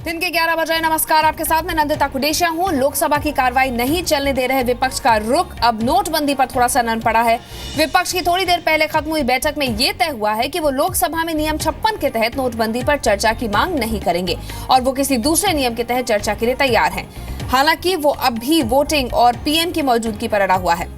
दिन के 11 बजे। नमस्कार, आपके साथ में नंदिता कुडेशिया हूं। लोकसभा की कार्रवाई नहीं चलने दे रहे विपक्ष का रुख अब नोटबंदी पर थोड़ा सा नन पड़ा है। विपक्ष की थोड़ी देर पहले खत्म हुई बैठक में यह तय हुआ है कि वो लोकसभा में नियम 56 के तहत नोटबंदी पर चर्चा की मांग नहीं करेंगे और वो किसी दूसरे नियम के तहत चर्चा के लिए तैयार हैं। हालांकि वो अब भी वोटिंग और पीएम की मौजूदगी पर अड़ा हुआ है।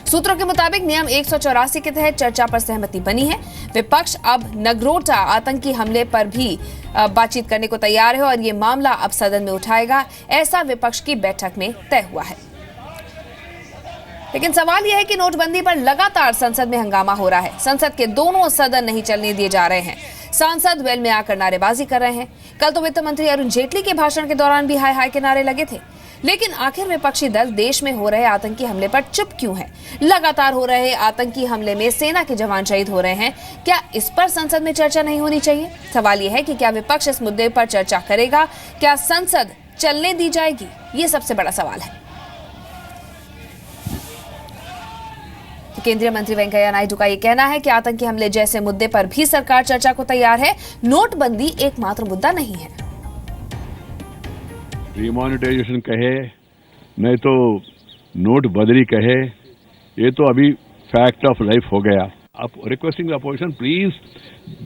सूत्रों के मुताबिक नियम 184 के तहत चर्चा पर सहमति बनी है। विपक्ष अब नगरोटा आतंकी हमले पर भी बातचीत करने को तैयार है और ये मामला अब सदन में उठाएगा, ऐसा विपक्ष की बैठक में तय हुआ है। लेकिन सवाल यह है कि नोटबंदी पर लगातार संसद में हंगामा हो रहा है। संसद के दोनों सदन नहीं चलने दिए जा रहे हैं। सांसद वेल में आकर नारेबाजी कर रहे हैं। कल तो वित्त मंत्री अरुण जेटली के भाषण के दौरान भी हाय हाय के नारे लगे थे। लेकिन आखिर विपक्षी दल देश में हो रहे आतंकी हमले पर चुप क्यों है? लगातार हो रहे आतंकी हमले में सेना के जवान शहीद हो रहे हैं। क्या इस पर संसद में चर्चा नहीं होनी चाहिए? सवाल यह है कि क्या विपक्ष इस मुद्दे पर चर्चा करेगा? क्या संसद चलने दी जाएगी? ये सबसे बड़ा सवाल है। केंद्रीय मंत्री वेंकैया नायडू का ये कहना है कि आतंकी हमले जैसे मुद्दे पर भी सरकार चर्चा को तैयार है। नोटबंदी एकमात्र मुद्दा नहीं है। डिमोनेटाइजेशन कहे, नहीं तो नोट बदली कहे, ये तो अभी फैक्ट ऑफ लाइफ हो गया। आप requesting the opposition, please,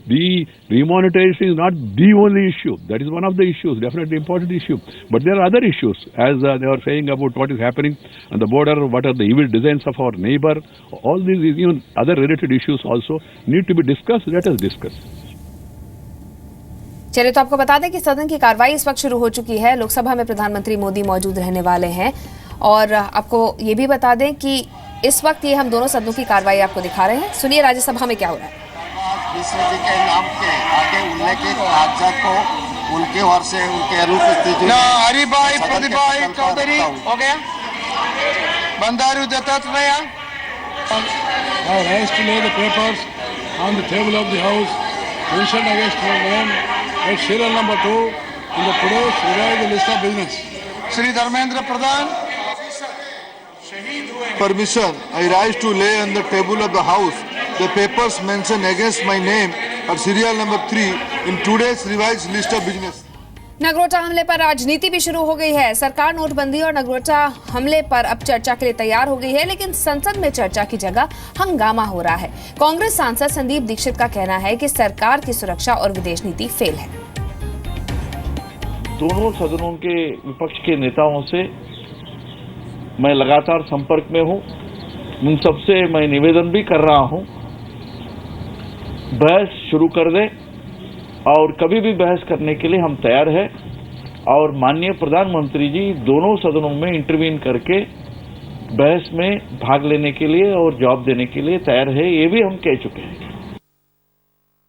the demonetisation is not the only issue, that is one of the issues, definitely important issue, but there are other issues as they are saying about what is happening on the border, what are the evil designs of our neighbour, all these even other related issues also need to be discussed. Let us discuss. चलिए, तो आपको बता दें कि सदन की कार्रवाई इस वक्त शुरू हो चुकी है। लोकसभा में प्रधानमंत्री मोदी मौजूद रहने वाले हैं और आपको ये भी बता दें कि इस वक्त ये हम दोनों सदनों की कार्रवाई आपको दिखा रहे हैं। सुनिए राज्यसभा में क्या हो रहा है। विश्व जी के नाम के आगे उल्लेखित कागजात को उनके ओर से उनके अनुपस्थिति हरिभाई प्रतिभाई चौधरी हो गया। Bandaru Dattatreya I rise to lay the papers on the table of the House mentioned against my name at serial number 2 in the today's revised list of business. Shri Dharmendra Pradhan. permission, I rise to lay on the table of the House the papers mentioned against my name at serial number 3 in today's revised list of business. Nagrota हमले पर राजनीति भी शुरू हो गई है। सरकार नोटबंदी और नगरोटा हमले पर अब चर्चा के लिए तैयार हो गई है, लेकिन संसद में चर्चा की जगह हंगामा हो रहा है। कांग्रेस सांसद संदीप दीक्षित का कहना है कि सरकार की सुरक्षा और विदेश नीति फेल है। दोनों सदनों के विपक्ष के नेताओं से मैं लगातार संपर्क में हूं। उन सबसे मैं निवेदन भी कर रहा हूं, बहस शुरू कर दे और कभी भी बहस करने के लिए हम तैयार हैं। और माननीय प्रधानमंत्री जी दोनों सदनों में इंटरवीन करके बहस में भाग लेने के लिए और जवाब देने के लिए तैयार है, ये भी हम कह चुके हैं।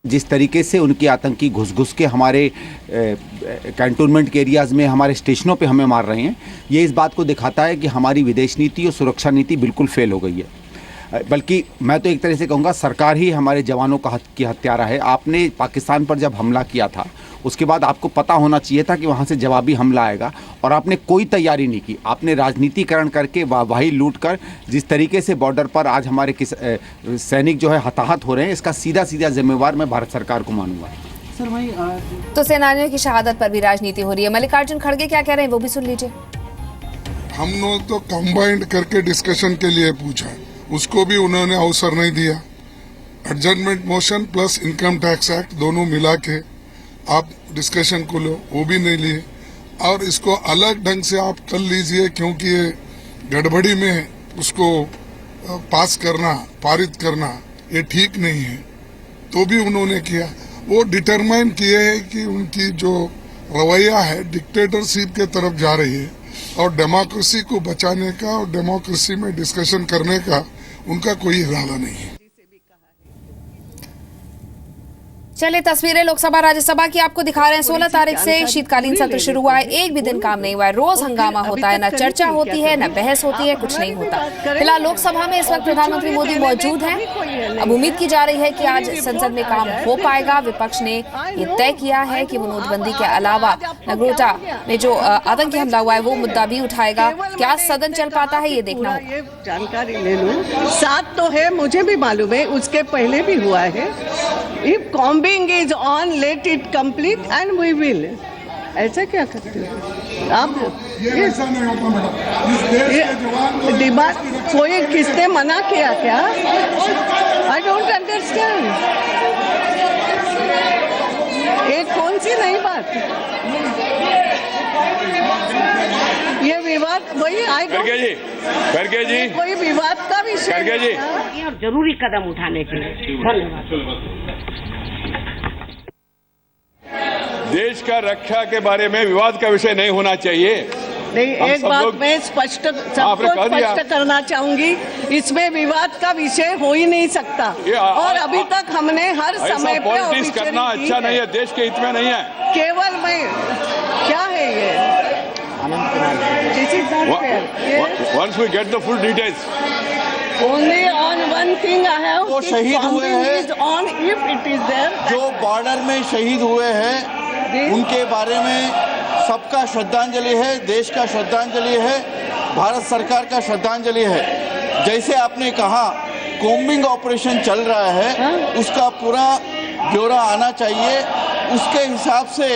जिस तरीके से उनकी आतंकी घुस के हमारे कैंटोनमेंट के एरियाज़ में, हमारे स्टेशनों पे हमें मार रहे हैं, ये इस बात को दिखाता है कि हमारी विदेश नीति और सुरक्षा नीति बिल्कुल फेल हो गई है। बल्कि मैं तो एक तरह से कहूँगा सरकार ही हमारे जवानों की हत्यारा है। आपने पाकिस्तान पर जब हमला किया था उसके बाद आपको पता होना चाहिए था कि वहाँ से जवाबी हमला आएगा और आपने कोई तैयारी नहीं की। आपने राजनीतिकरण करके वाही लूट कर जिस तरीके से बॉर्डर पर आज हमारे सैनिक जो है हताहत हो रहे हैं, इसका सीधा जिम्मेवार मैं भारत सरकार को मानूंगा। सर भाई, तो सेनानियों की शहादत पर भी राजनीति हो रही है। मल्लिकार्जुन खड़गे क्या कह रहे हैं वो भी सुन लीजिए। हम लोग तो कंबाइंड करके डिस्कशन के लिए पूछा, उसको भी उन्होंने अवसर नहीं दिया। Adjustment motion plus income tax act दोनों मिला के आप डिस्कशन को लो, वो भी नहीं लिए। और इसको अलग ढंग से आप कर लीजिए, क्योंकि ये गड़बड़ी में उसको पास करना, पारित करना ये ठीक नहीं है, तो भी उन्होंने किया। वो डिटरमाइन किए है कि उनकी जो रवैया है डिक्टेटरशिप के तरफ जा रही है और डेमोक्रेसी को बचाने का और डेमोक्रेसी में डिस्कशन करने का उनका कोई इरादा नहीं है। चलिए, तस्वीरें लोकसभा राज्यसभा की आपको दिखा रहे हैं। 16 तारीख से शीतकालीन सत्र शुरू हुआ है, एक भी दिन काम नहीं हुआ है। रोज हंगामा होता है, न चर्चा होती है, न बहस होती है, कुछ नहीं होता। फिलहाल लोकसभा में इस वक्त प्रधानमंत्री मोदी मौजूद हैं। अब उम्मीद की जा रही है कि आज संसद में काम हो पाएगा। विपक्ष ने ये तय किया है कि वो नोटबंदी के अलावा नगरोटा में जो आतंकी हमला हुआ है वो मुद्दा भी उठाएगा। क्या सदन चल पाता है ये देखना होगा। जानकारी ले लूं, 7 तो है, मुझे भी मालूम है, उसके पहले भी हुआ है। If combing is on, let it complete and we will. ऐसा क्या करते हो आप? ये ऐसा नहीं होता मैडम। इस देश के जवान को डिमांड कोई किसने मना किया क्या? I don't understand. ये कौन सी नई बात? ये विवाद वही आई खड़गे जी कोई विवाद का विषय खड़गे जी और जरूरी कदम उठाने के लिए धन्यवाद। देश का रक्षा के बारे में विवाद का विषय नहीं होना चाहिए। नहीं, हम एक सब बात लोग- मैं स्पष्ट आपने सबको कह दिया। स्पष्ट करना चाहूंगी, इसमें विवाद का विषय हो ही नहीं सकता। और अभी तक हमने हर ऐसा समय पे पॉलिटिक्स करना ऑफिशियली अच्छा नहीं है, देश के हित में नहीं है। केवल मैं क्या है ये? This is not fair. Yes. Once we get the full details. Only on one thing I have. वो शहीद हुए हैं। On if it is there. जो बॉर्डर में शहीद हुए हैं उनके बारे में सबका श्रद्धांजलि है, देश का श्रद्धांजलि है, भारत सरकार का श्रद्धांजलि है। जैसे आपने कहा कॉम्बिंग ऑपरेशन चल रहा है, उसका पूरा ब्यौरा आना चाहिए। उसके हिसाब से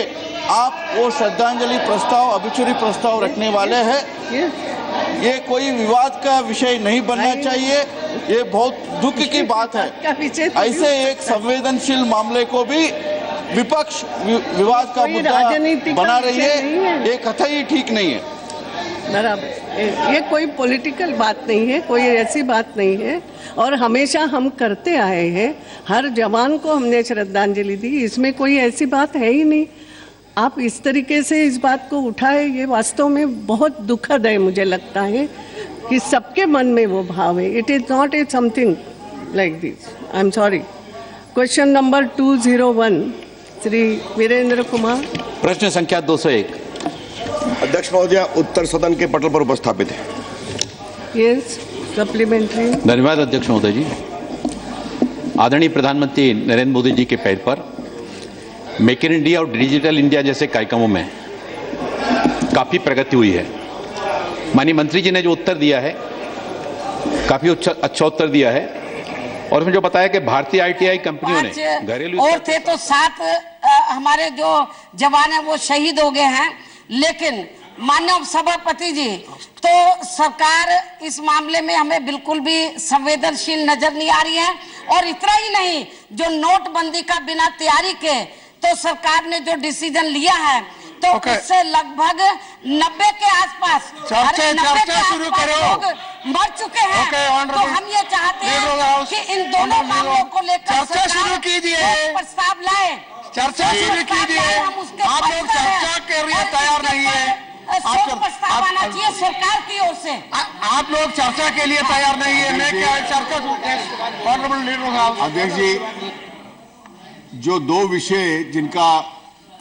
आप वो श्रद्धांजलि प्रस्ताव, ऑब्ituary प्रस्ताव रखने वाले हैं। ये कोई विवाद का विषय नहीं बनना चाहिए। ये बहुत दुख की बात है। ऐसे एक संवेदनशील मामले को भी विपक्ष विवाद का मुद्दा बना रही है, ये कतई ठीक नहीं है। बराबर, ये कोई पॉलिटिकल बात नहीं है, कोई ऐसी बात नहीं है। और हमेशा हम करते आए हैं, हर जवान को हमने श्रद्धांजलि दी, इसमें कोई ऐसी बात है ही नहीं। आप इस तरीके से इस बात को उठाए, ये वास्तव में बहुत दुखद है। मुझे लगता है कि सबके मन में वो भाव है। It is not a something like this. I am sorry. Question number 201 Shri Virendra Kumar. प्रश्न संख्या 201। अध्यक्ष महोदय, उत्तर सदन के पटल पर उपस्थापित है। Yes, supplementary. धन्यवाद अध्यक्ष महोदय जी। आदरणीय प्रधानमंत्री नरेंद्र मोदी जी के पहल पर मेक इन इंडिया और डिजिटल इंडिया जैसे कार्यक्रमों में काफी प्रगति हुई है। माननीय मंत्री जी ने जो उत्तर दिया है काफी अच्छा उत्तर दिया है, और उसमें जो बताया कि भारतीय आईटीआई कंपनियों ने घरेलू और थे तो 7 हमारे जो जवान हैं वो शहीद हो गए हैं। लेकिन माननीय सभापति जी, तो सरकार इस मामले में हमें बिल्कुल भी संवेदनशील नजर नहीं आ रही है। और इतना ही नहीं, जो नोटबंदी का बिना तैयारी के तो सरकार ने जो डिसीजन लिया है, तो उससे लगभग 90 के आसपास चर्चा शुरू करो। लोग मर चुके हैं। तो हम ये चाहते हैं कि इन दोनों मामलों को लेकर चर्चा शुरू कीजिए, प्रस्ताव लाए, चर्चा शुरू कीजिए। आप लोग चर्चा के लिए तैयार नहीं है। प्रस्ताव आना चाहिए सरकार की ओर से। आप लोग चर्चा के लिए तैयार नहीं है। मैं क्या चर्चा? अध्यक्ष जी, जो दो विषय जिनका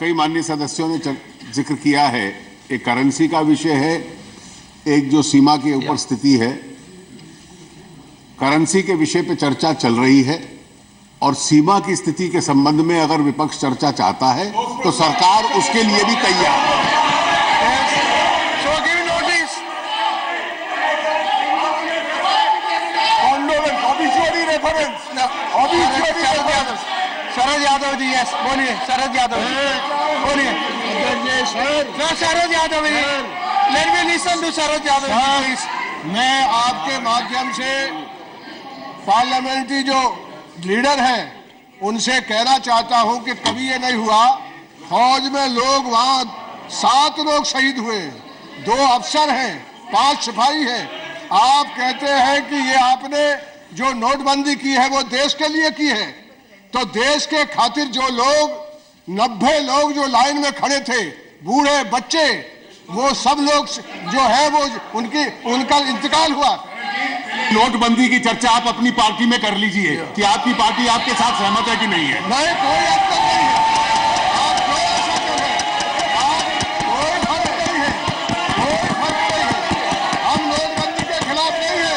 कई माननीय सदस्यों ने जिक्र किया है, एक करेंसी का विषय है, एक जो सीमा के ऊपर स्थिति है। करेंसी के विषय पे चर्चा चल रही है और सीमा की स्थिति के संबंध में अगर विपक्ष चर्चा चाहता है तो सरकार उसके लिए भी तैयार है। शरद यादव जी, यस बोलिए। शरद यादव जी बोलिए। Sharad Yadav ji, let me listen to Sharad Yadav ji. मैं आपके माध्यम से पार्लियामेंट्री जो लीडर हैं उनसे कहना चाहता हूं कि कभी ये नहीं हुआ, फौज में लोग वहां 7 लोग शहीद हुए, 2 अफसर हैं, 5 सिपाही हैं। आप कहते हैं कि ये आपने जो नोटबंदी की है वो देश के लिए की है, तो देश के खातिर जो लोग 90 लोग जो लाइन में खड़े थे, बूढ़े बच्चे, वो सब लोग जो है वो उनका इंतकाल हुआ। नोटबंदी की चर्चा आप अपनी पार्टी में कर लीजिए कि आपकी पार्टी आपके साथ सहमत है कि नहीं है। नहीं, कोई अंतर नहीं है। आप जो ऐसा करें, आप कोई फर्क नहीं है, कोई फर्क नहीं है। हम नोटबंदी के खिलाफ नहीं है।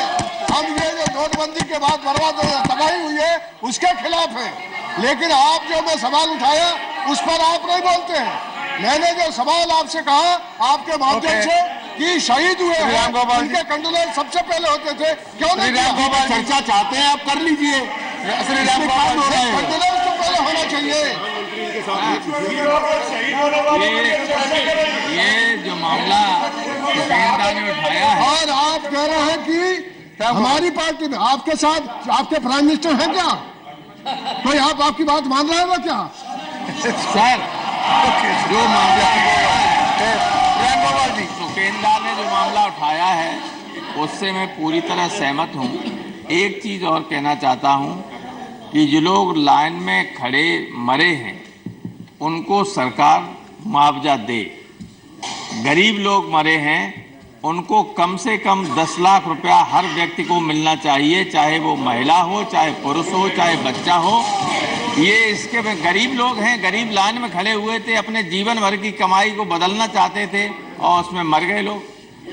हम ये जो नोटबंदी के बाद बर्बाद तबाही हुई है उसके खिलाफ है। लेकिन आप जो मैं सवाल उठाया उस पर आप नहीं बोलते हैं। मैंने जो सवाल आपसे कहा आपके माध्यम से कि शहीद हुए हैं, उनके कंडोलेंस सबसे पहले होते थे, क्यों नहीं किया? चर्चा चाहते हैं आप कर लीजिए। कंडोलेंस तो पहले होना चाहिए। ये जो मामला सुपेंद्र ने उठाया है और आप कह रहे हैं कि हमारी पार्टी में आपके साथ आपके प्राइम मिनिस्टर हैं क्या? कोई आपकी बात मान रहा है ना क्या? सर, जो मामला सुपेंद्र ने जो मामला उठाया है उससे मैं पूरी तरह सहमत हूँ। एक चीज और कहना चाहता हूँ कि जो लोग लाइन में खड़े मरे हैं उनको सरकार मुआवजा दे। गरीब लोग मरे हैं उनको कम से कम 10 लाख रुपया हर व्यक्ति को मिलना चाहिए, चाहे वो महिला हो, चाहे पुरुष हो, चाहे बच्चा हो। ये इसके में गरीब लोग हैं, गरीब लाइन में खड़े हुए थे, अपने जीवन भर की कमाई को बदलना चाहते थे और उसमें मर गए लोग।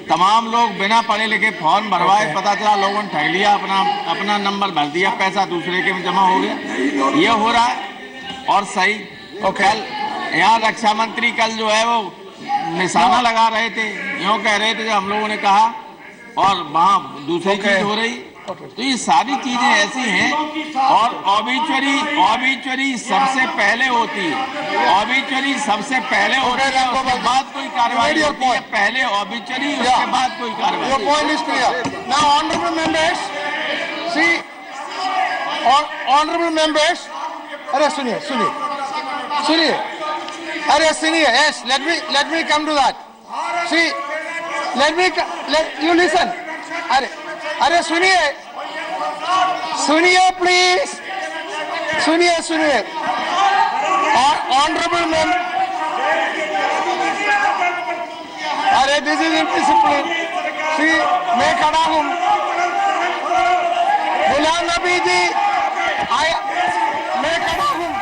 तमाम लोग बिना पढ़े लिखे फॉर्म भरवाए, पता चला लोगों ने ठग लिया, अपना नंबर भर दिया, पैसा दूसरे के में जमा हो गया। ये हो रहा है। और सही कल यहाँ रक्षा मंत्री कल जो है वो निशाना लगा रहे थे, यूँ कह रहे थे, हम लोगों ने कहा, और वहाँ दूसरी चीज हो रही। तो ये सारी चीजें ऐसी हैं। और ऑबिचुअरी सबसे पहले होती है, ऑबिचुअरी सबसे पहले होती है, उसके बाद कोई कार्रवाई होती है। पहले ऑबिचुअरी, उसके बाद कोई कार्रवाई। Your point is clear. Now, honorable members, see, honorable members, अरे सुनिए, अरे सुनिए, yes, let me come to that. See, let you listen. अरे सुनिए प्लीज, सुनिए ऑनरेबल मैम, अरे दिस इज इनडिसिप्लिन। सी, मैं खड़ा हूँ, गुलाम नबी जी, मैं खड़ा हूँ।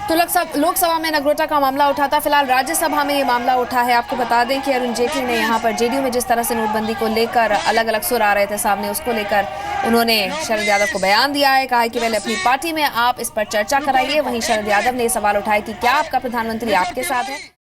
तो लोकसभा में नगरोटा का मामला उठा था, फिलहाल राज्यसभा में ये मामला उठा है। आपको बता दें कि अरुण जेटली ने यहाँ पर जेडीयू में जिस तरह से नोटबंदी को लेकर अलग अलग सुर आ रहे थे सामने, उसको लेकर उन्होंने शरद यादव को बयान दिया है। कहा है कि पहले अपनी पार्टी में आप इस पर चर्चा कराइए। वहीं शरद यादव ने सवाल उठाया कि क्या आपका प्रधानमंत्री आपके साथ है।